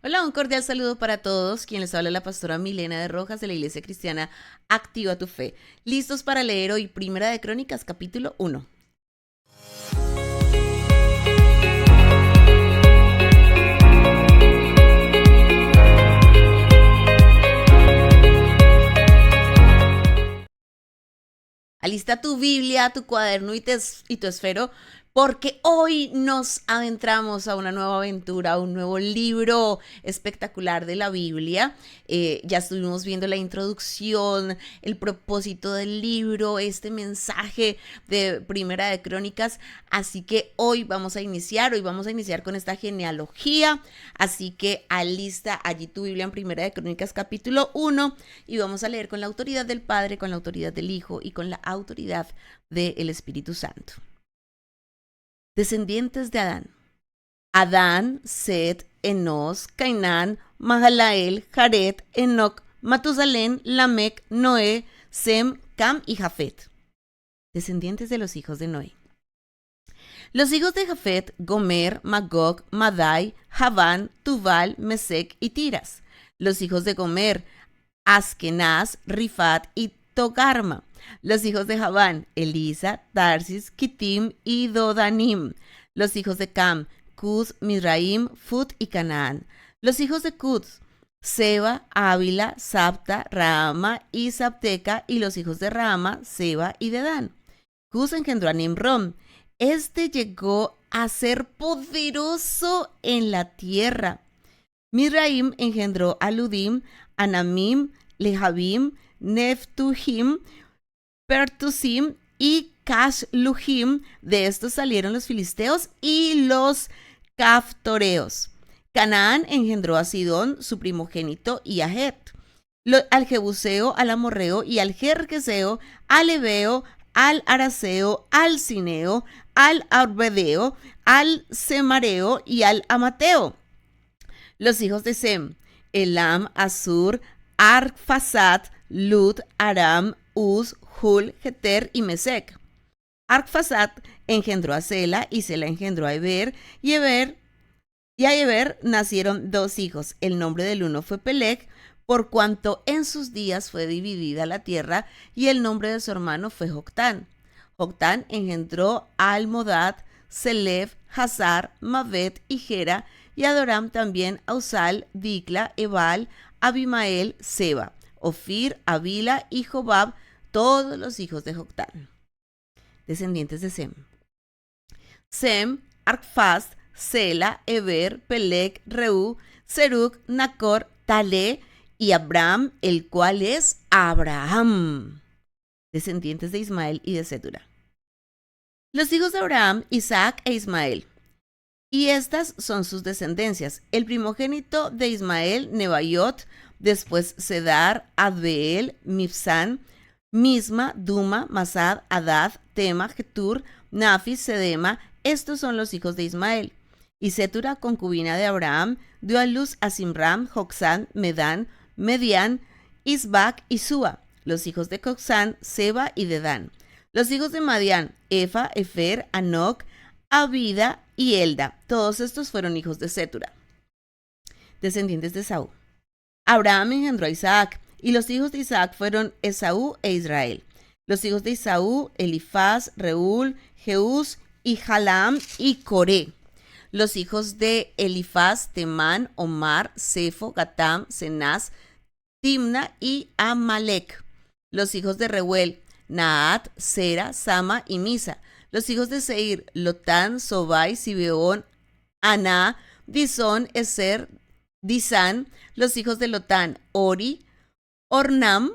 Hola, un cordial saludo para todos. Quien les habla la pastora Milena de Rojas de la Iglesia Cristiana Activa tu Fe. ¿Listos para leer hoy Primera de Crónicas, capítulo 1? Alista tu Biblia, tu cuaderno y tu esfero, porque hoy nos adentramos a una nueva aventura, a un nuevo libro espectacular de la Biblia. Ya estuvimos viendo la introducción, el propósito del libro, este mensaje de Primera de Crónicas. Así que hoy vamos a iniciar con esta genealogía. Así que alista allí tu Biblia en Primera de Crónicas capítulo 1 y vamos a leer con la autoridad del Padre, con la autoridad del Hijo y con la autoridad del Espíritu Santo. Descendientes de Adán. Adán, Set, Enos, Cainán, Mahalael, Jared, Enoc, Matusalén, Lamec, Noé, Sem, Cam y Jafet. Descendientes de los hijos de Noé. Los hijos de Jafet, Gomer, Magog, Madai, Javán, Tubal, Mesec y Tiras. Los hijos de Gomer, Askenaz, Rifat y Togarma. Los hijos de Javán, Elisa, Tarsis, Kitim y Dodanim. Los hijos de Cam, Cus, Mizraim, Fut y Canaán. Los hijos de Cus, Seba, Ávila, Sabta, Raama y Sabteca. Y los hijos de Raama, Seba y Dedán. Cus engendró a Nimrón. Este llegó a ser poderoso en la tierra. Mizraim engendró a Ludim, Anamim, Lehabim, Neftuhim, Pertusim y Cashluhim. De estos salieron los filisteos y los caftoreos. Canaán engendró a Sidón, su primogénito, y a Het, al Jebuseo, al Amorreo y al Jerjeseo, al Ebeo, al Araseo, al Cineo, al Arbedeo, al Semareo y al Amateo. Los hijos de Sem, Elam, Asur, Arfaxad, Lud, Aram, Uz, Hul, Geter y Mesec. Arfaxad engendró a Sela y Sela engendró a Eber y a Eber nacieron dos hijos. El nombre del uno fue Peleg, por cuanto en sus días fue dividida la tierra, y el nombre de su hermano fue Joctán. Joctán engendró a Almodad, Selef, Hazar, Mavet y Gera, y Adoram también a Usal, Dicla, Ebal, Abimael, Seba, Ofir, Avila y Jobab, todos los hijos de Joctán. Descendientes de Sem. Sem, Arfaxad, Sela, Eber, Peleg, Reú, Serug, Nacor, Talé y Abram, el cual es Abraham. Descendientes de Ismael y de Setura. Los hijos de Abraham, Isaac e Ismael. Y estas son sus descendencias. El primogénito de Ismael, Nebaiot, después Sedar, Adbeel, Mibsán, Misma, Duma, Masad, Adad, Tema, Getur, Nafis, Sedema. Estos son los hijos de Ismael. Y Setura, concubina de Abraham, dio a luz a Simram, Joxán, Medán, Medián, Isbac y Súa. Los hijos de Joxán, Seba y Dedán. Los hijos de Madián, Efa, Efer, Anoc, Abida y Elda. Todos estos fueron hijos de Setura. Descendientes de Esaú. Abraham engendró a Isaac, y los hijos de Isaac fueron Esaú e Israel. Los hijos de Esaú, Elifaz, Reúl, Jeús y Jalam y Coré. Los hijos de Elifaz, Temán, Omar, Sefo, Gatam, Cenaz, Timna y Amalek. Los hijos de Reuel, Naat, Sera, Sama y Misa. Los hijos de Seir, Lotán, Sobai, Sibeón, Aná, Disón, Eser, Disán. Los hijos de Lotán, Ori, Ornam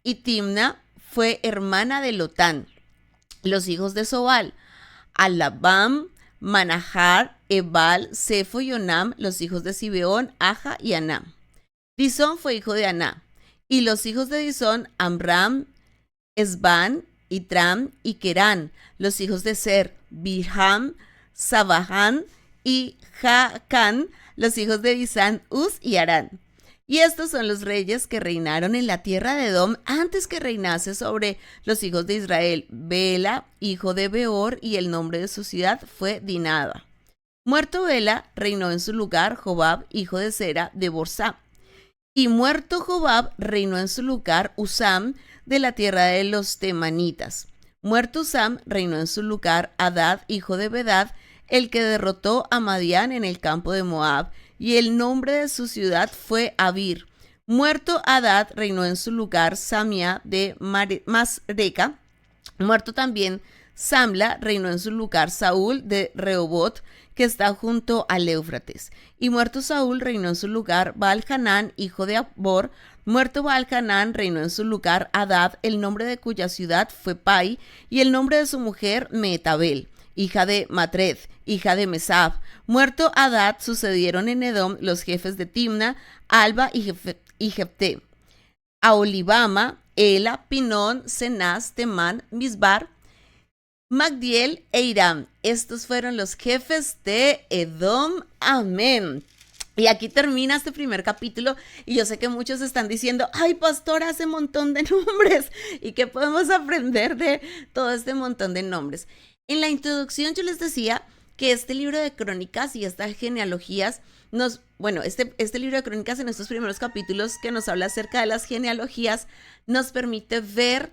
y Timna fue hermana de Lotán. Los hijos de Sobal, Alabam, Manahar, Ebal, Sefo y Onam. Los hijos de Sibeón, Aja y Aná. Disón fue hijo de Aná. Y los hijos de Disón, Amram, Esban, Itram y Kerán. Los hijos de Ser, Bilham, Sabahán y Jacán. Los hijos de Disán, Uz y Arán. Y estos son los reyes que reinaron en la tierra de Edom antes que reinase sobre los hijos de Israel. Bela, hijo de Beor, y el nombre de su ciudad fue Dinaba. Muerto Bela, reinó en su lugar Jobab, hijo de Zera, de Borsá. Y muerto Jobab, reinó en su lugar Usam, de la tierra de los temanitas. Muerto Usam, reinó en su lugar Hadad, hijo de Bedad, el que derrotó a Madián en el campo de Moab, y el nombre de su ciudad fue Abir. Muerto Hadad, reinó en su lugar Samia de Masreca. Muerto también Samla, reinó en su lugar Saúl de Rehobot, que está junto al Éufrates. Y muerto Saúl, reinó en su lugar Baal-Hanán, hijo de Abor. Muerto Baal-Hanán, reinó en su lugar Hadad, el nombre de cuya ciudad fue Pai, y el nombre de su mujer Meetabel, hija de Matred, hija de Mesab. Muerto Hadad, sucedieron en Edom los jefes de Timna, Alba y Jefté, Aholibama, Ela, Pinón, Cenaz, Temán, Misbar, Magdiel e Irán. Estos fueron los jefes de Edom. Amén. Y aquí termina este primer capítulo y yo sé que muchos están diciendo, ay, pastor, hace un montón de nombres. ¿Y qué podemos aprender de todo este montón de nombres? En la introducción yo les decía que este libro de crónicas y estas genealogías este libro de crónicas en estos primeros capítulos que nos habla acerca de las genealogías nos permite ver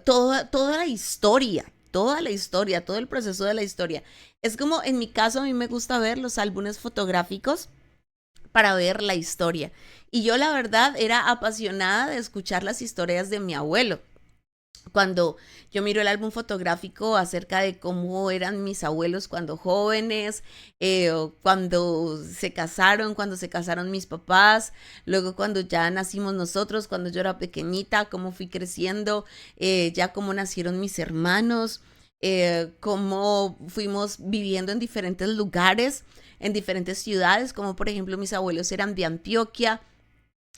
toda la historia, todo el proceso de la historia. Es como, en mi caso, a mí me gusta ver los álbumes fotográficos para ver la historia. Y yo, la verdad, era apasionada de escuchar las historias de mi abuelo. Cuando yo miro el álbum fotográfico acerca de cómo eran mis abuelos cuando jóvenes, cuando se casaron mis papás, luego cuando ya nacimos nosotros, cuando yo era pequeñita, cómo fui creciendo, ya cómo nacieron mis hermanos, cómo fuimos viviendo en diferentes lugares, en diferentes ciudades, como por ejemplo mis abuelos eran de Antioquia,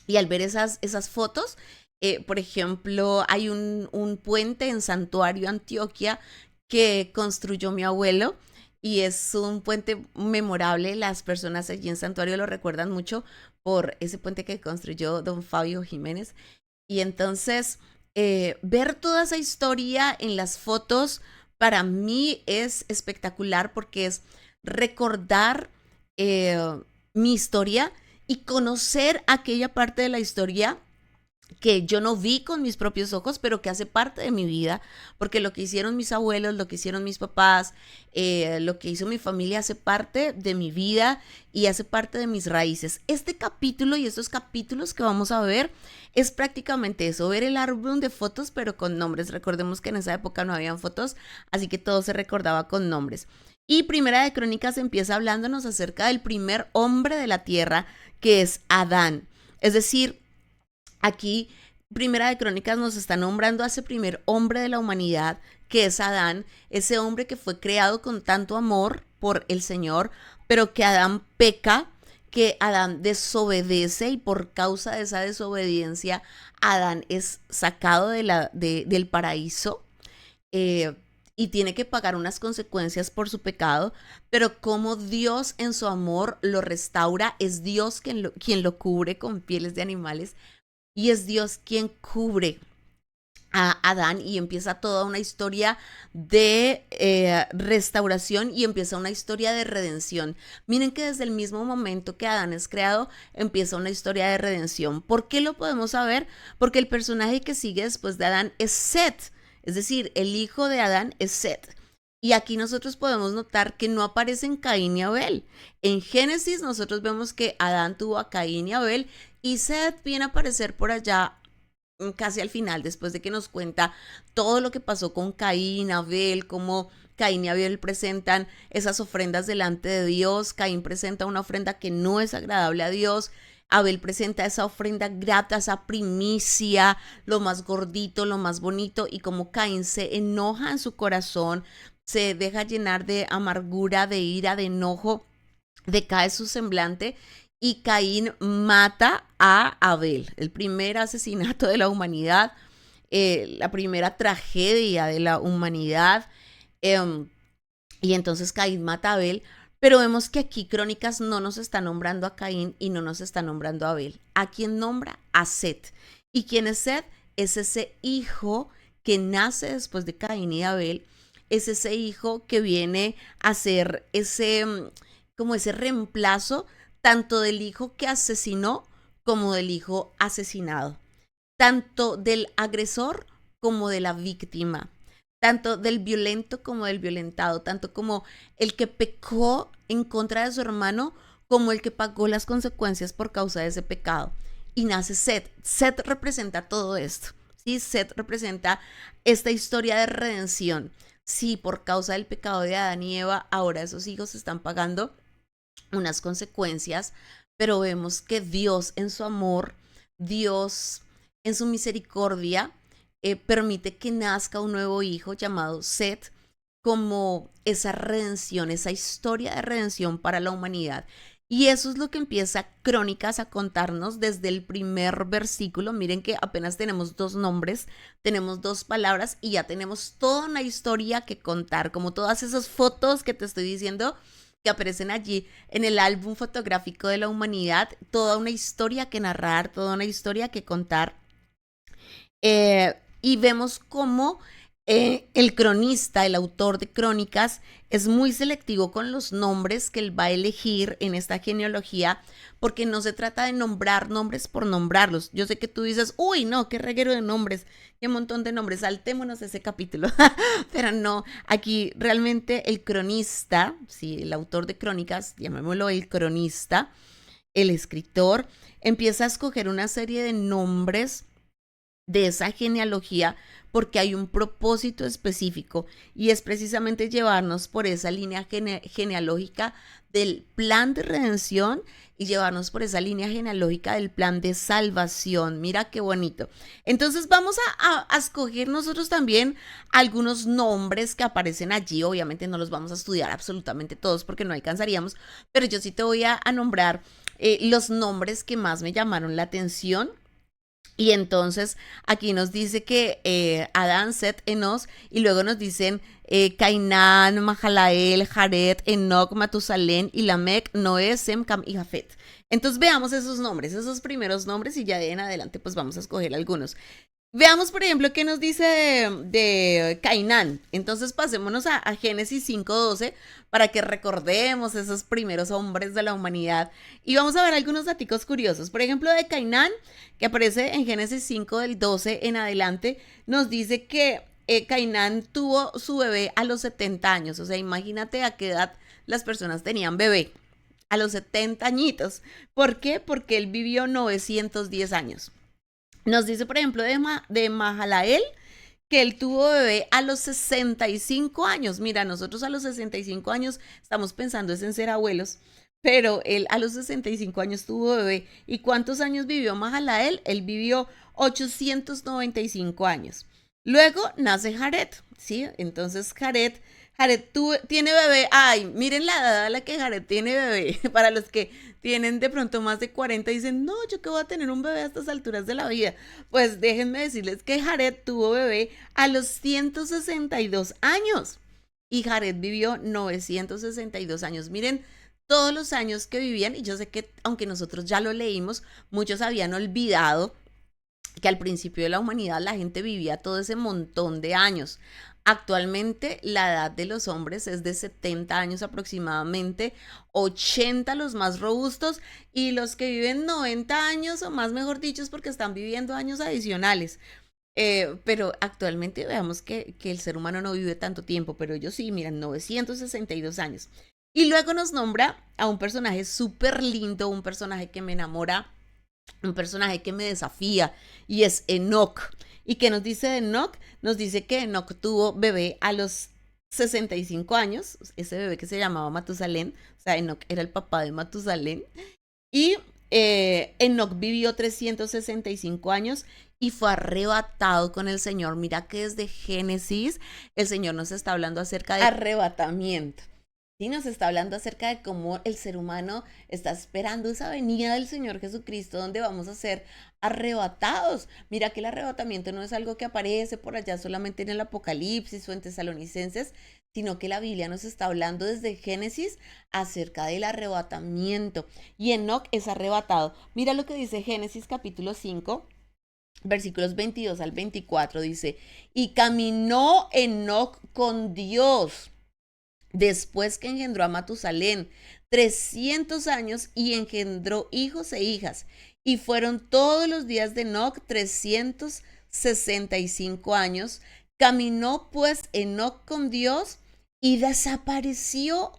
y al ver esas fotos, por ejemplo, hay un puente en Santuario, Antioquia, que construyó mi abuelo y es un puente memorable. Las personas allí en Santuario lo recuerdan mucho por ese puente que construyó don Fabio Jiménez. Y entonces, ver toda esa historia en las fotos para mí es espectacular porque es recordar mi historia y conocer aquella parte de la historia que yo no vi con mis propios ojos, pero que hace parte de mi vida, porque lo que hicieron mis abuelos, lo que hicieron mis papás, lo que hizo mi familia hace parte de mi vida y hace parte de mis raíces. Este capítulo y estos capítulos que vamos a ver es prácticamente eso, ver el álbum de fotos, pero con nombres. Recordemos que en esa época no habían fotos, así que todo se recordaba con nombres. Y Primera de Crónicas empieza hablándonos acerca del primer hombre de la tierra, que es Adán. Es decir, aquí Primera de Crónicas nos está nombrando a ese primer hombre de la humanidad, que es Adán, ese hombre que fue creado con tanto amor por el Señor, pero que Adán peca, que Adán desobedece y por causa de esa desobediencia Adán es sacado del paraíso. Y tiene que pagar unas consecuencias por su pecado, pero como Dios en su amor lo restaura, es Dios quien lo cubre con pieles de animales y es Dios quien cubre a Adán y empieza toda una historia de restauración y empieza una historia de redención. Miren que desde el mismo momento que Adán es creado, empieza una historia de redención. ¿Por qué lo podemos saber? Porque el personaje que sigue después de Adán es Set. Es decir, el hijo de Adán es Set. Y aquí nosotros podemos notar que no aparecen Caín y Abel. En Génesis nosotros vemos que Adán tuvo a Caín y Abel y Set viene a aparecer por allá casi al final, después de que nos cuenta todo lo que pasó con Caín, Abel, cómo Caín y Abel presentan esas ofrendas delante de Dios. Caín presenta una ofrenda que no es agradable a Dios. Abel presenta esa ofrenda grata, esa primicia, lo más gordito, lo más bonito, y como Caín se enoja en su corazón, se deja llenar de amargura, de ira, de enojo, decae su semblante y Caín mata a Abel, el primer asesinato de la humanidad, la primera tragedia de la humanidad, y entonces Caín mata a Abel. Pero vemos que aquí Crónicas no nos está nombrando a Caín y no nos está nombrando a Abel. ¿A quién nombra? A Set. ¿Y quién es Set? Es ese hijo que nace después de Caín y Abel es ese hijo que viene a ser como ese reemplazo tanto del hijo que asesinó como del hijo asesinado, tanto del agresor como de la víctima, tanto del violento como del violentado, tanto como el que pecó en contra de su hermano como el que pagó las consecuencias por causa de ese pecado. Y nace Set. Set representa todo esto. ¿Sí? Set representa esta historia de redención. Sí, por causa del pecado de Adán y Eva, ahora esos hijos están pagando unas consecuencias, pero vemos que Dios en su amor, Dios en su misericordia, permite que nazca un nuevo hijo llamado Set como esa redención, esa historia de redención para la humanidad. Y eso es lo que empieza Crónicas a contarnos desde el primer versículo. Miren que apenas tenemos 2 nombres, tenemos 2 palabras y ya tenemos toda una historia que contar, como todas esas fotos que te estoy diciendo que aparecen allí en el álbum fotográfico de la humanidad, toda una historia que narrar, toda una historia que contar. Y vemos cómo el cronista, el autor de Crónicas, es muy selectivo con los nombres que él va a elegir en esta genealogía, porque no se trata de nombrar nombres por nombrarlos. Yo sé que tú dices, uy, no, qué reguero de nombres, qué montón de nombres, saltémonos ese capítulo. Pero no, aquí realmente el cronista, sí, el autor de Crónicas, llamémoslo el cronista, el escritor, empieza a escoger una serie de nombres de esa genealogía porque hay un propósito específico y es precisamente llevarnos por esa línea genealógica del plan de redención y llevarnos por esa línea genealógica del plan de salvación. Mira qué bonito. Entonces vamos a escoger nosotros también algunos nombres que aparecen allí. Obviamente no los vamos a estudiar absolutamente todos porque no alcanzaríamos, pero yo sí te voy a nombrar los nombres que más me llamaron la atención. Y entonces aquí nos dice que Adán, Set, Enos, y luego nos dicen Cainán, Mahalael, Jared, Enoc, Matusalén, y Lamec, Noé, Sem, Cam y Jafet. Entonces veamos esos nombres, esos primeros nombres, y ya de en adelante pues vamos a escoger algunos. Veamos, por ejemplo, qué nos dice de Cainán. Entonces pasémonos a Génesis 5:12 para que recordemos esos primeros hombres de la humanidad. Y vamos a ver algunos datos curiosos. Por ejemplo, de Cainán, que aparece en Génesis 5 del 12 en adelante, nos dice que Cainán tuvo su bebé a los 70 años. O sea, imagínate a qué edad las personas tenían bebé. A los 70 añitos. ¿Por qué? Porque él vivió 910 años. Nos dice, por ejemplo, de Mahalael, que él tuvo bebé a los 65 años. Mira, nosotros a los 65 años estamos pensando es en ser abuelos, pero él a los 65 años tuvo bebé. ¿Y cuántos años vivió Mahalael? Él vivió 895 años. Luego nace Jared, ¿sí? Entonces Jared tiene bebé. Ay, miren la edad a la que Jared tiene bebé. Para los que tienen de pronto más de 40 y dicen, no, yo que voy a tener un bebé a estas alturas de la vida. Pues déjenme decirles que Jared tuvo bebé a los 162 años. Y Jared vivió 962 años. Miren todos los años que vivían. Y yo sé que aunque nosotros ya lo leímos, muchos habían olvidado que al principio de la humanidad la gente vivía todo ese montón de años. Actualmente la edad de los hombres es de 70 años aproximadamente, 80 los más robustos y los que viven 90 años o más, mejor dicho, es porque están viviendo años adicionales. Pero actualmente veamos que el ser humano no vive tanto tiempo, pero ellos sí, miran, 962 años. Y luego nos nombra a un personaje súper lindo, un personaje que me enamora, un personaje que me desafía y es Enoc. ¿Y qué nos dice de Enoc? Nos dice que Enoc tuvo bebé a los 65 años, ese bebé que se llamaba Matusalén, o sea, Enoc era el papá de Matusalén, y Enoc vivió 365 años y fue arrebatado con el Señor. Mira que desde Génesis el Señor nos está hablando acerca de arrebatamiento. Sí, nos está hablando acerca de cómo el ser humano está esperando esa venida del Señor Jesucristo, donde vamos a ser arrebatados. Mira que el arrebatamiento no es algo que aparece por allá solamente en el Apocalipsis o en Tesalonicenses, sino que la Biblia nos está hablando desde Génesis acerca del arrebatamiento. Y Enoc es arrebatado. Mira lo que dice Génesis capítulo 5, versículos 22 al 24 dice, y caminó Enoc con Dios después que engendró a Matusalén 300 años y engendró hijos e hijas. Y fueron todos los días de Enoc 365 años. Caminó pues Enoc con Dios y desapareció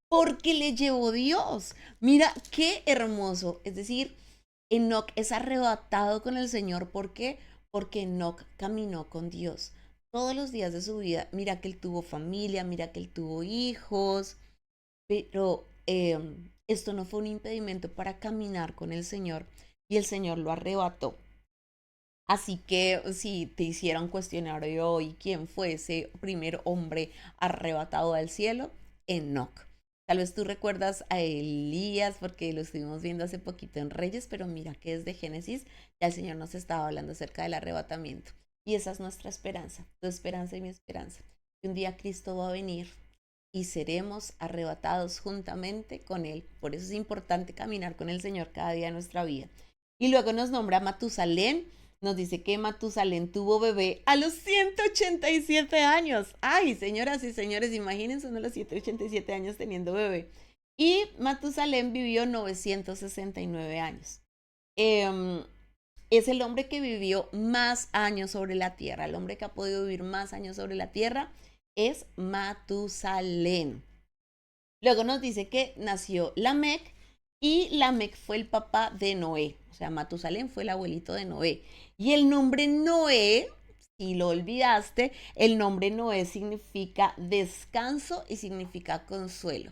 porque le llevó Dios. Mira qué hermoso. Es decir, Enoc es arrebatado con el Señor. ¿Por qué? Porque Enoc caminó con Dios todos los días de su vida. Mira que él tuvo familia, mira que él tuvo hijos, pero esto no fue un impedimento para caminar con el Señor y el Señor lo arrebató. Así que si te hiciera un cuestionario hoy, ¿quién fue ese primer hombre arrebatado al cielo? Enoc. Tal vez tú recuerdas a Elías porque lo estuvimos viendo hace poquito en Reyes, pero mira que desde Génesis ya el Señor nos estaba hablando acerca del arrebatamiento. Y esa es nuestra esperanza, tu esperanza y mi esperanza. Que un día Cristo va a venir y seremos arrebatados juntamente con Él. Por eso es importante caminar con el Señor cada día de nuestra vida. Y luego nos nombra Matusalén. Nos dice que Matusalén tuvo bebé a los 187 años. Ay, señoras y señores, imagínense uno a los 187 años teniendo bebé. Y Matusalén vivió 969 años. Es el hombre que vivió más años sobre la tierra. El hombre que ha podido vivir más años sobre la tierra es Matusalén. Luego nos dice que nació Lamec y Lamec fue el papá de Noé. O sea, Matusalén fue el abuelito de Noé. Y el nombre Noé, si lo olvidaste, el nombre Noé significa descanso y significa consuelo.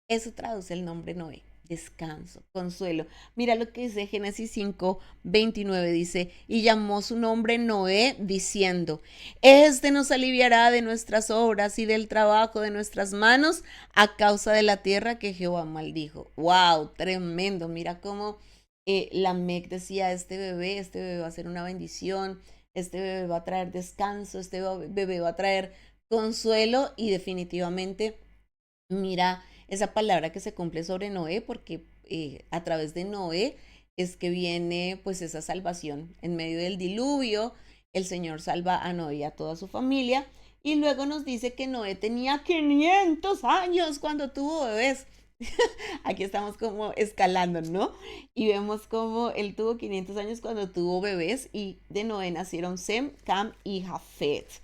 Eso traduce el nombre Noé. Descanso, consuelo. Mira lo que dice Génesis 5, 29, dice, y llamó su nombre Noé, diciendo, este nos aliviará de nuestras obras y del trabajo de nuestras manos a causa de la tierra que Jehová maldijo. ¡Wow! Tremendo. Mira cómo Lamec decía, este bebé va a ser una bendición, este bebé va a traer descanso, este bebé va a traer consuelo y definitivamente, mira esa palabra que se cumple sobre Noé, porque a través de Noé es que viene pues esa salvación. En medio del diluvio, el Señor salva a Noé y a toda su familia. Y luego nos dice que Noé tenía 500 años cuando tuvo bebés. Aquí estamos como escalando, ¿no? Y vemos como él tuvo 500 años cuando tuvo bebés y de Noé nacieron Sem, Cam y Jafet.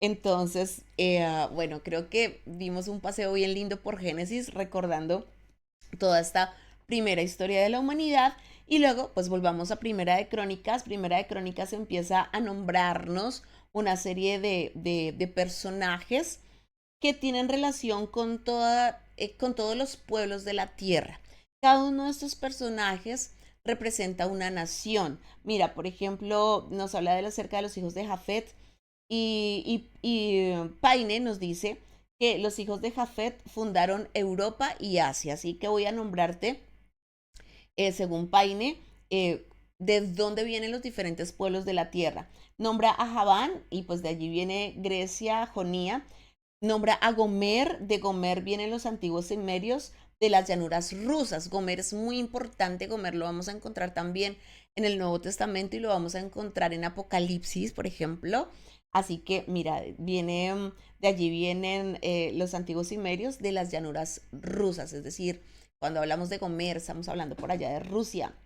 Entonces, bueno, creo que dimos un paseo bien lindo por Génesis, recordando toda esta primera historia de la humanidad. Y luego, pues volvamos a Primera de Crónicas. Primera de Crónicas empieza a nombrarnos una serie de personajes que tienen relación con todos los pueblos de la tierra. Cada uno de estos personajes representa una nación. Mira, por ejemplo, nos habla acerca de los hijos de Jafet y Paine nos dice que los hijos de Jafet fundaron Europa y Asia. Así que voy a nombrarte, según Paine, de dónde vienen los diferentes pueblos de la tierra. Nombra a Javán y pues de allí viene Grecia, Jonía. Nombra a Gomer, de Gomer vienen los antiguos sumerios de las llanuras rusas. Gomer es muy importante, Gomer lo vamos a encontrar también en el Nuevo Testamento y lo vamos a encontrar en Apocalipsis, por ejemplo. Así que mira, de allí vienen los antiguos sumerios de las llanuras rusas, es decir, cuando hablamos de Gomer estamos hablando por allá de Rusia.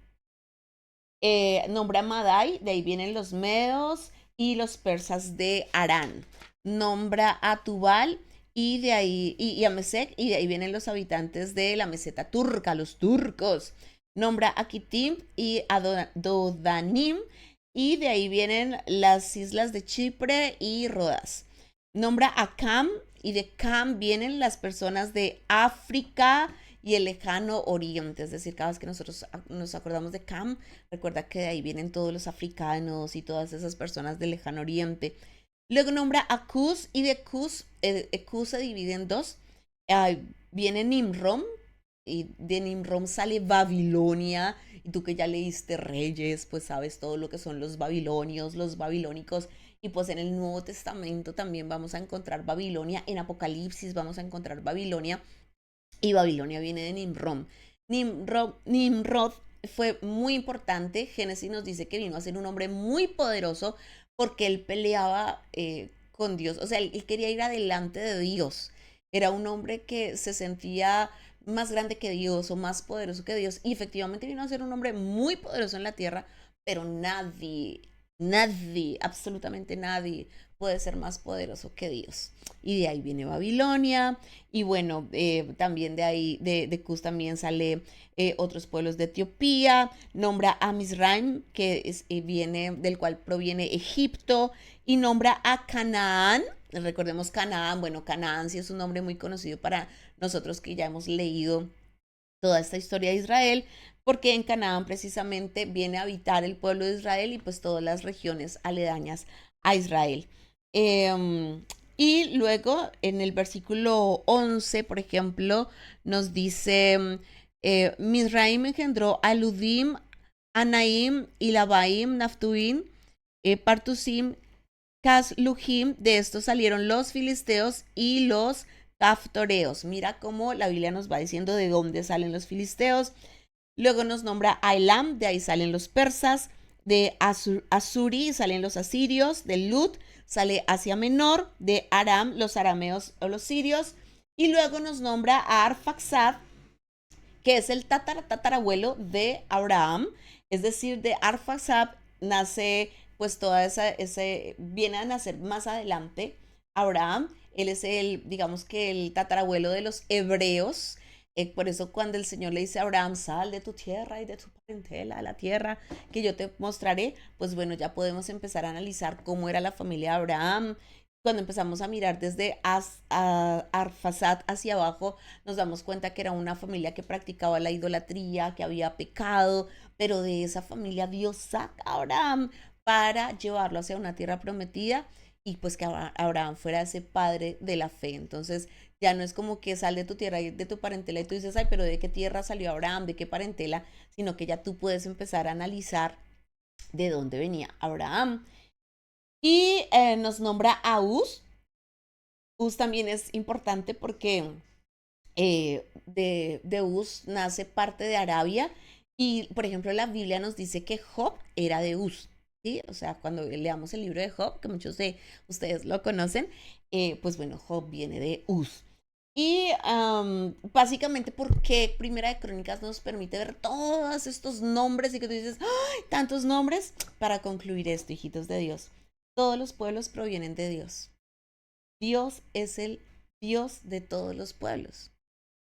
Nombra a Madai, de ahí vienen los medos y los persas de Arán. Nombra a Tubal y de ahí y a Mesec, y de ahí vienen los habitantes de la meseta turca, los turcos. Nombra a Kitim y a Dodanim, y de ahí vienen las islas de Chipre y Rodas. Nombra a Cam, y de Cam vienen las personas de África y el lejano oriente. Es decir, cada vez que nosotros nos acordamos de Cam, recuerda que de ahí vienen todos los africanos y todas esas personas del lejano oriente. Luego nombra a Cus, y de Cus, Cus se divide en dos. Viene Nimrom, y de Nimrom sale Babilonia. Y tú que ya leíste Reyes, pues sabes todo lo que son los babilonios, los babilónicos. Y pues en el Nuevo Testamento también vamos a encontrar Babilonia. En Apocalipsis vamos a encontrar Babilonia. Y Babilonia viene de Nimrom. Nimrod fue muy importante. Génesis nos dice que vino a ser un hombre muy poderoso porque él peleaba con Dios, o sea, él quería ir adelante de Dios. Era un hombre que se sentía más grande que Dios o más poderoso que Dios y efectivamente vino a ser un hombre muy poderoso en la tierra, pero nadie, absolutamente nadie puede ser más poderoso que Dios. Y de ahí viene Babilonia, y bueno, también de ahí, de Cus también sale otros pueblos de Etiopía, nombra a Misraim, que viene, del cual proviene Egipto, y nombra a Canaán. Recordemos Canaán, bueno, Canaán sí es un nombre muy conocido para nosotros que ya hemos leído toda esta historia de Israel, porque en Canaán precisamente viene a habitar el pueblo de Israel y pues todas las regiones aledañas a Israel. Eh, y luego en el versículo 11, por ejemplo, nos dice, Misraim engendró a Ludim, Anaim, Ilabaim, Naftuim, Partusim, Casluhim, de estos salieron los filisteos y los caftoreos. Mira cómo la Biblia nos va diciendo de dónde salen los filisteos. Luego nos nombra a Elam, de ahí salen los persas, de Asuri salen los asirios, de Lut sale Asia Menor, de Aram los arameos o los sirios, y luego nos nombra a Arfaxad, que es el tatarabuelo de Abraham, es decir, de Arfaxad nace pues toda viene a nacer más adelante Abraham, él es el, digamos que el tatarabuelo de los hebreos, por eso cuando el Señor le dice a Abraham, sal de tu tierra y de tu parentela a la tierra que yo te mostraré, pues bueno, ya podemos empezar a analizar cómo era la familia de Abraham. Cuando empezamos a mirar desde Arfasad hacia abajo, nos damos cuenta que era una familia que practicaba la idolatría, que había pecado, pero de esa familia Dios saca a Abraham para llevarlo hacia una tierra prometida y pues que Abraham fuera ese padre de la fe. Entonces ya no es como que sal de tu tierra y de tu parentela y tú dices, ay, pero ¿de qué tierra salió Abraham? ¿De qué parentela? Sino que ya tú puedes empezar a analizar de dónde venía Abraham. Y nos nombra a Uz. Uz también es importante porque de Uz nace parte de Arabia y, por ejemplo, la Biblia nos dice que Job era de Uz. ¿Sí? O sea, cuando leamos el libro de Job, que muchos de ustedes lo conocen, pues bueno, Job viene de Uz. Y básicamente, ¿por qué Primera de Crónicas nos permite ver todos estos nombres y que tú dices, ¡ay, tantos nombres! Para concluir esto, hijitos de Dios, todos los pueblos provienen de Dios. Dios es el Dios de todos los pueblos.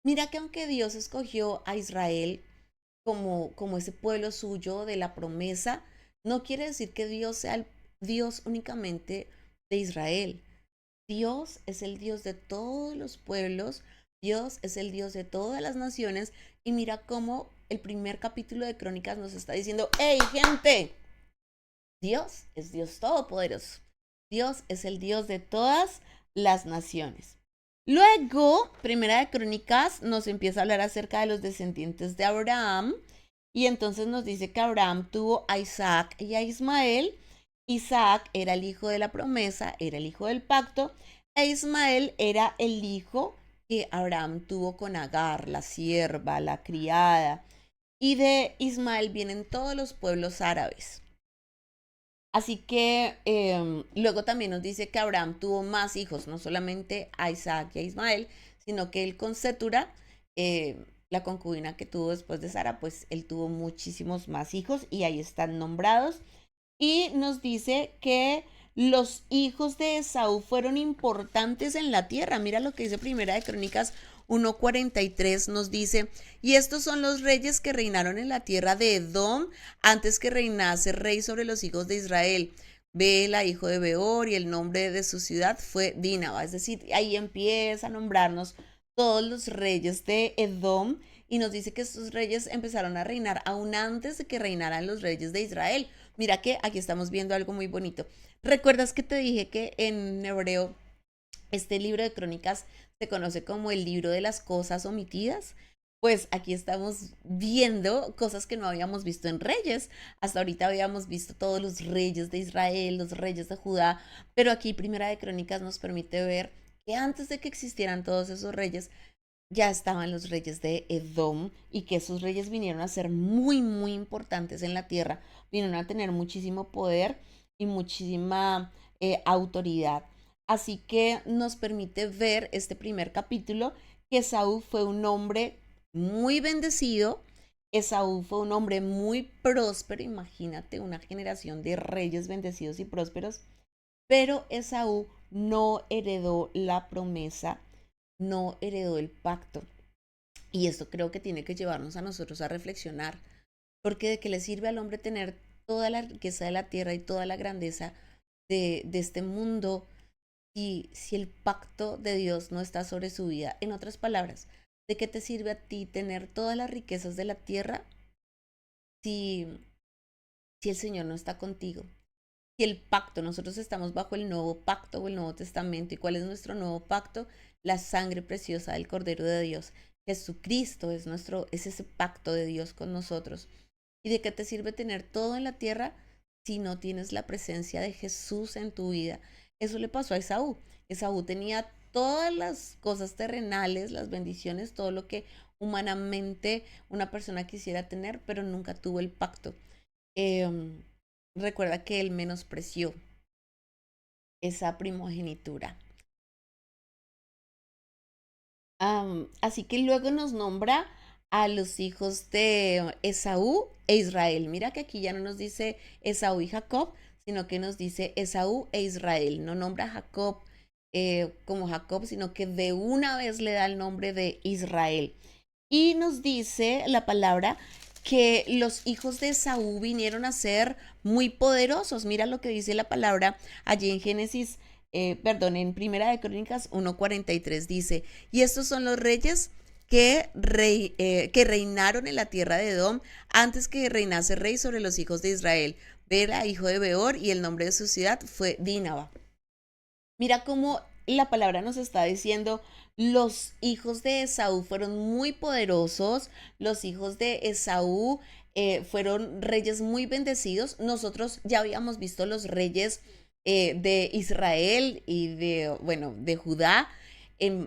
Mira que aunque Dios escogió a Israel como ese pueblo suyo de la promesa, no quiere decir que Dios sea el Dios únicamente de Israel. Dios es el Dios de todos los pueblos, Dios es el Dios de todas las naciones y mira cómo el primer capítulo de Crónicas nos está diciendo, ¡hey gente! Dios es Dios todopoderoso. Dios es el Dios de todas las naciones. Luego, Primera de Crónicas nos empieza a hablar acerca de los descendientes de Abraham y entonces nos dice que Abraham tuvo a Isaac y a Ismael. Isaac era el hijo de la promesa, era el hijo del pacto, e Ismael era el hijo que Abraham tuvo con Agar, la sierva, la criada. Y de Ismael vienen todos los pueblos árabes. Así que luego también nos dice que Abraham tuvo más hijos, no solamente a Isaac y a Ismael, sino que él con Setura, la concubina que tuvo después de Sara, pues él tuvo muchísimos más hijos y ahí están nombrados. Y nos dice que los hijos de Esaú fueron importantes en la tierra. Mira lo que dice Primera de Crónicas 1:43 nos dice, y estos son los reyes que reinaron en la tierra de Edom antes que reinase rey sobre los hijos de Israel. Bela, hijo de Beor, y el nombre de su ciudad fue Dinaba. Es decir, ahí empieza a nombrarnos todos los reyes de Edom y nos dice que estos reyes empezaron a reinar aún antes de que reinaran los reyes de Israel. Mira que aquí estamos viendo algo muy bonito. ¿Recuerdas que te dije que en hebreo este libro de crónicas se conoce como el libro de las cosas omitidas? Pues aquí estamos viendo cosas que no habíamos visto en reyes. Hasta ahorita habíamos visto todos los reyes de Israel, los reyes de Judá, pero aquí Primera de Crónicas nos permite ver que antes de que existieran todos esos reyes, ya estaban los reyes de Edom y que esos reyes vinieron a ser muy, muy importantes en la tierra, vinieron a tener muchísimo poder y muchísima autoridad. Así que nos permite ver este primer capítulo que Esaú fue un hombre muy bendecido, Esaú fue un hombre muy próspero, imagínate una generación de reyes bendecidos y prósperos, pero Esaú no heredó la promesa, no heredó el pacto. Y esto creo que tiene que llevarnos a nosotros a reflexionar, porque de qué le sirve al hombre tener toda la riqueza de la tierra y toda la grandeza de este mundo si el pacto de Dios no está sobre su vida. En otras palabras, ¿de qué te sirve a ti tener todas las riquezas de la tierra si, si el Señor no está contigo? Si el pacto, nosotros estamos bajo el nuevo pacto o el Nuevo Testamento. ¿Y cuál es nuestro nuevo pacto? La sangre preciosa del Cordero de Dios. Jesucristo es ese pacto de Dios con nosotros. ¿Y de qué te sirve tener todo en la tierra si no tienes la presencia de Jesús en tu vida? Eso le pasó a Esaú. Esaú tenía todas las cosas terrenales, las bendiciones, todo lo que humanamente una persona quisiera tener, pero nunca tuvo el pacto. Eh, Recuerda que él menospreció esa primogenitura. Así que luego nos nombra a los hijos de Esaú e Israel. Mira que aquí ya no nos dice Esaú y Jacob, sino que nos dice Esaú e Israel. No nombra a Jacob como Jacob, sino que de una vez le da el nombre de Israel. Y nos dice la palabra que los hijos de Esaú vinieron a ser muy poderosos. Mira lo que dice la palabra allí en Génesis, perdón, en Primera de Crónicas 1:43 dice, y estos son los reyes que reinaron en la tierra de Edom antes que reinase rey sobre los hijos de Israel. Bela, hijo de Beor, y el nombre de su ciudad fue Dínaba. Mira cómo la palabra nos está diciendo, los hijos de Esaú fueron muy poderosos, los hijos de Esaú fueron reyes muy bendecidos. Nosotros ya habíamos visto los reyes de Israel y bueno, de Judá.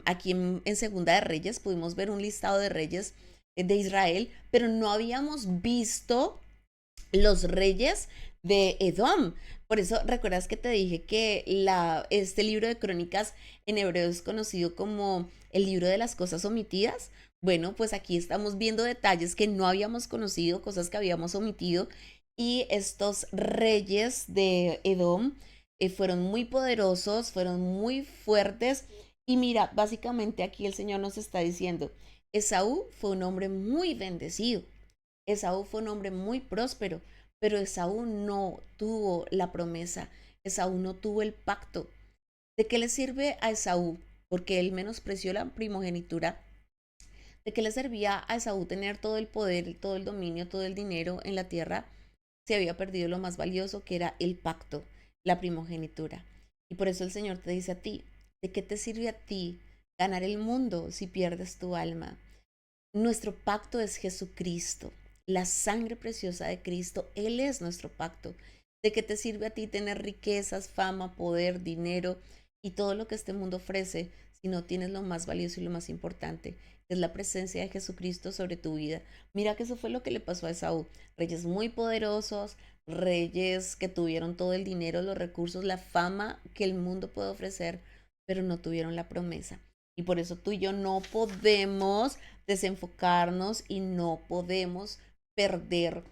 Aquí en Segunda de Reyes pudimos ver un listado de reyes de Israel, pero no habíamos visto los reyes de Edom. Por eso, ¿recuerdas que te dije que este libro de crónicas en hebreo es conocido como el libro de las cosas omitidas? Bueno, pues aquí estamos viendo detalles que no habíamos conocido, cosas que habíamos omitido, y estos reyes de Edom fueron muy poderosos, fueron muy fuertes, y mira, básicamente aquí el Señor nos está diciendo, Esaú fue un hombre muy bendecido, Esaú fue un hombre muy próspero, pero Esaú no tuvo la promesa, Esaú no tuvo el pacto. ¿De qué le sirve a Esaú? Porque él menospreció la primogenitura. ¿De qué le servía a Esaú tener todo el poder, todo el dominio, todo el dinero en la tierra? Se había perdido lo más valioso que era el pacto, la primogenitura. Y por eso el Señor te dice a ti, ¿de qué te sirve a ti ganar el mundo si pierdes tu alma? Nuestro pacto es Jesucristo, la sangre preciosa de Cristo. Él es nuestro pacto. ¿De qué te sirve a ti tener riquezas, fama, poder, dinero y todo lo que este mundo ofrece si no tienes lo más valioso y lo más importante, que es la presencia de Jesucristo sobre tu vida? Mira que eso fue lo que le pasó a Esaú. Reyes muy poderosos, reyes que tuvieron todo el dinero, los recursos, la fama que el mundo puede ofrecer, pero no tuvieron la promesa. Y por eso tú y yo no podemos desenfocarnos y no podemos perder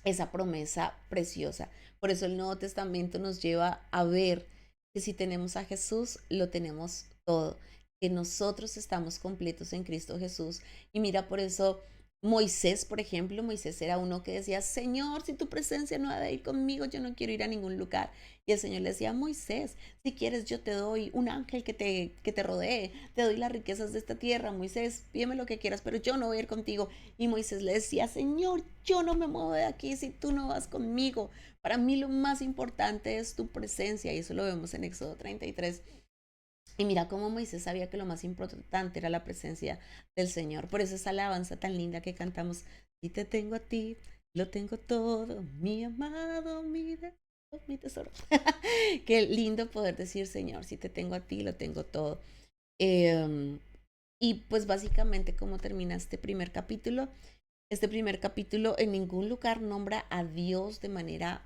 esa promesa preciosa. Por eso el Nuevo Testamento nos lleva a ver que si tenemos a Jesús, lo tenemos todo, que nosotros estamos completos en Cristo Jesús. Y mira, por eso Moisés, por ejemplo, Moisés era uno que decía, Señor, si tu presencia no ha de ir conmigo, yo no quiero ir a ningún lugar. Y el Señor le decía, Moisés, si quieres yo te doy un ángel que te rodee, te doy las riquezas de esta tierra, Moisés, pídeme lo que quieras, pero yo no voy a ir contigo. Y Moisés le decía, Señor, yo no me muevo de aquí si tú no vas conmigo. Para mí lo más importante es tu presencia, y eso lo vemos en Éxodo 33. Y mira cómo Moisés sabía que lo más importante era la presencia del Señor. Por eso esa alabanza tan linda que cantamos, si te tengo a ti, lo tengo todo, mi amado, mi tesoro. Qué lindo poder decir, Señor, si te tengo a ti, lo tengo todo. Eh, Y pues básicamente cómo termina este primer capítulo. Este primer capítulo en ningún lugar nombra a Dios de manera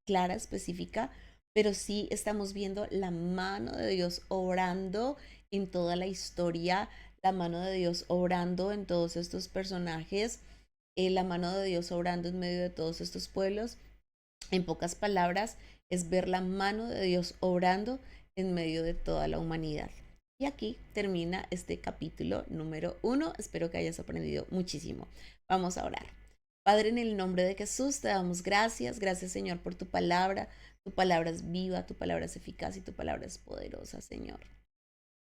clara, específica, pero sí estamos viendo la mano de Dios obrando en toda la historia, la mano de Dios obrando en todos estos personajes, la mano de Dios obrando en medio de todos estos pueblos. En pocas palabras, es ver la mano de Dios obrando en medio de toda la humanidad. Y aquí termina este capítulo número 1. Espero que hayas aprendido muchísimo. Vamos a orar. Padre, en el nombre de Jesús te damos gracias. Gracias, Señor, por tu palabra. Tu palabra es viva, tu palabra es eficaz y tu palabra es poderosa, Señor.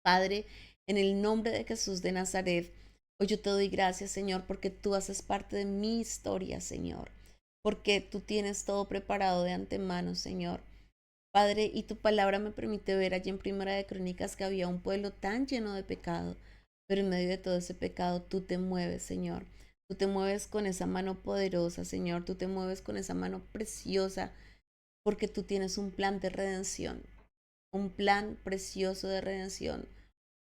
Padre, en el nombre de Jesús de Nazaret, hoy yo te doy gracias, Señor, porque tú haces parte de mi historia, Señor. Porque tú tienes todo preparado de antemano, Señor. Padre, y tu palabra me permite ver allí en Primera de Crónicas que había un pueblo tan lleno de pecado, pero en medio de todo ese pecado tú te mueves, Señor. Tú te mueves con esa mano poderosa, Señor. Tú te mueves con esa mano preciosa, porque tú tienes un plan de redención, un plan precioso de redención,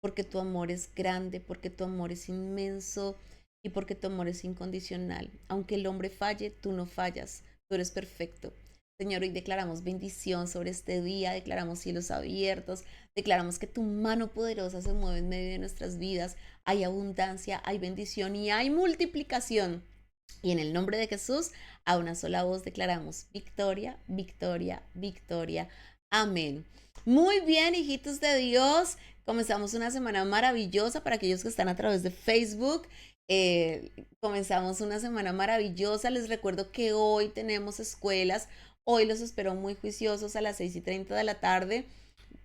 porque tu amor es grande, porque tu amor es inmenso y porque tu amor es incondicional. Aunque el hombre falle, tú no fallas, tú eres perfecto. Señor, hoy declaramos bendición sobre este día, declaramos cielos abiertos, declaramos que tu mano poderosa se mueve en medio de nuestras vidas. Hay abundancia, hay bendición y hay multiplicación. Y en el nombre de Jesús, a una sola voz declaramos victoria, victoria, victoria. Amén. Muy bien, hijitos de Dios. Comenzamos una semana maravillosa para aquellos que están a través de Facebook. Comenzamos una semana maravillosa. Les recuerdo que hoy tenemos escuelas. Hoy los espero muy juiciosos a las 6:30 de la tarde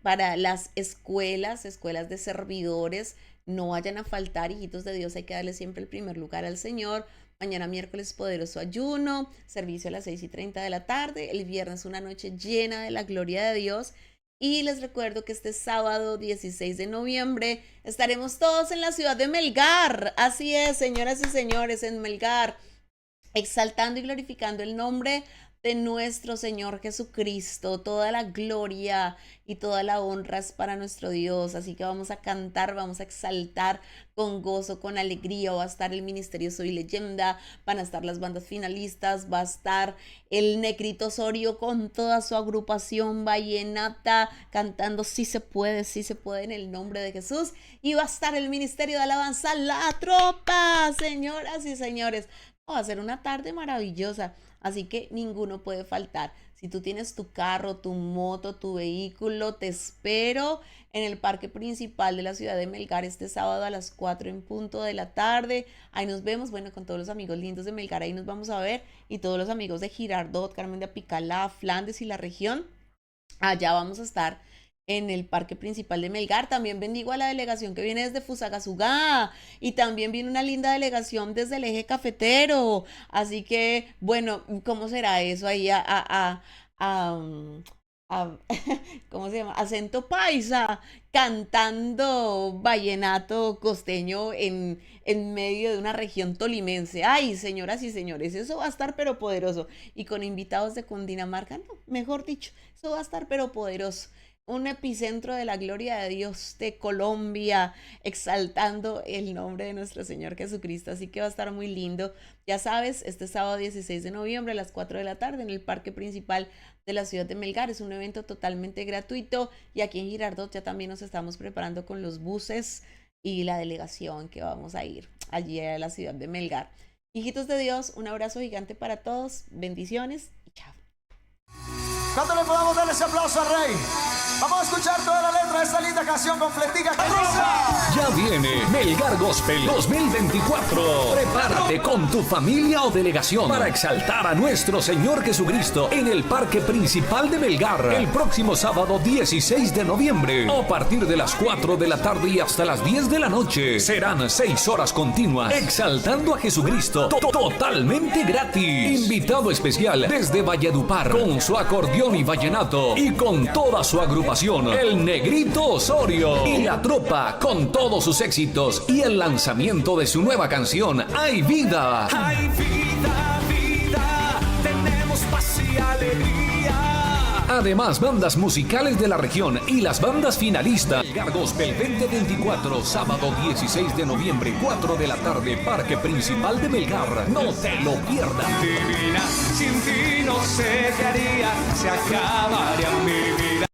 para las escuelas de servidores. No vayan a faltar, hijitos de Dios, hay que darle siempre el primer lugar al Señor. Mañana miércoles poderoso ayuno, servicio a las 6:30 de la tarde. El viernes una noche llena de la gloria de Dios. Y les recuerdo que este sábado 16 de noviembre estaremos todos en la ciudad de Melgar. Así es, señoras y señores, en Melgar, exaltando y glorificando el nombre de nuestro Señor Jesucristo. Toda la gloria y toda la honra es para nuestro Dios, así que vamos a cantar, vamos a exaltar con gozo, con alegría. Va a estar el Ministerio Soy Leyenda, van a estar las bandas finalistas, va a estar el Negrito Osorio con toda su agrupación vallenata cantando sí se puede en el nombre de Jesús, y va a estar el Ministerio de Alabanza La Tropa, señoras y señores. Va a ser una tarde maravillosa, así que ninguno puede faltar. Si tú tienes tu carro, tu moto, tu vehículo, te espero en el parque principal de la ciudad de Melgar este sábado a las 4 en punto de la tarde. Ahí nos vemos, bueno, con todos los amigos lindos de Melgar, ahí nos vamos a ver, y todos los amigos de Girardot, Carmen de Apicalá, Flandes y la región. Allá vamos a estar en el parque principal de Melgar. También bendigo a la delegación que viene desde Fusagasugá, y también viene una linda delegación desde el eje cafetero. Así que, bueno, ¿cómo será eso ahí ¿cómo se llama? Acento paisa, cantando vallenato costeño en medio de una región tolimense? Ay, señoras y señores, eso va a estar pero poderoso. Y con invitados de Cundinamarca, no, mejor dicho, eso va a estar pero poderoso. Un epicentro de la gloria de Dios de Colombia, exaltando el nombre de nuestro Señor Jesucristo. Así que va a estar muy lindo. Ya sabes, este sábado 16 de noviembre a las 4 de la tarde en el parque principal de la ciudad de Melgar. Es un evento totalmente gratuito, y aquí en Girardot ya también nos estamos preparando con los buses y la delegación que vamos a ir allí a la ciudad de Melgar. Hijitos de Dios, un abrazo gigante para todos. Bendiciones y chao. ¿Cuánto le podamos dar ese aplauso al Rey? Vamos a escuchar toda la letra de esta linda canción completica que dice: ya viene Melgar Gospel 2024. Prepárate con tu familia o delegación para exaltar a nuestro Señor Jesucristo en el parque principal de Melgar el próximo sábado 16 de noviembre a partir de las 4 de la tarde y hasta las 10 de la noche. Serán 6 horas continuas exaltando a Jesucristo totalmente gratis. Invitado especial desde Valledupar con su acordeón y vallenato, y con toda su agrupación, el Negrito Osorio y La Tropa con todos sus éxitos y el lanzamiento de su nueva canción Hay Vida. Hay vida, vida, tenemos paz y alegría. Además, bandas musicales de la región y las bandas finalistas. Melgar Gospel 2024, sábado 16 de noviembre, 4 de la tarde, Parque Principal de Melgar. No te lo pierdas. Divina, sin ti no sé qué haría, se acabaría mi vida.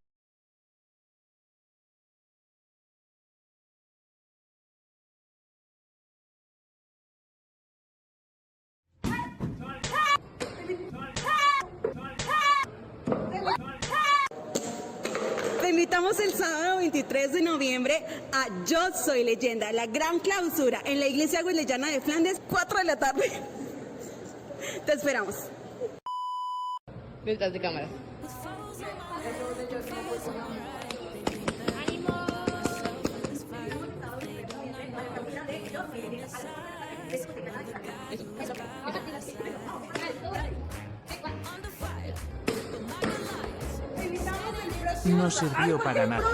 Te invitamos el sábado 23 de noviembre a Yo Soy Leyenda, la gran clausura en la iglesia Wesleyana de Flandes, 4 de la tarde. Te esperamos. Detrás de cámaras. No sirvió para nada.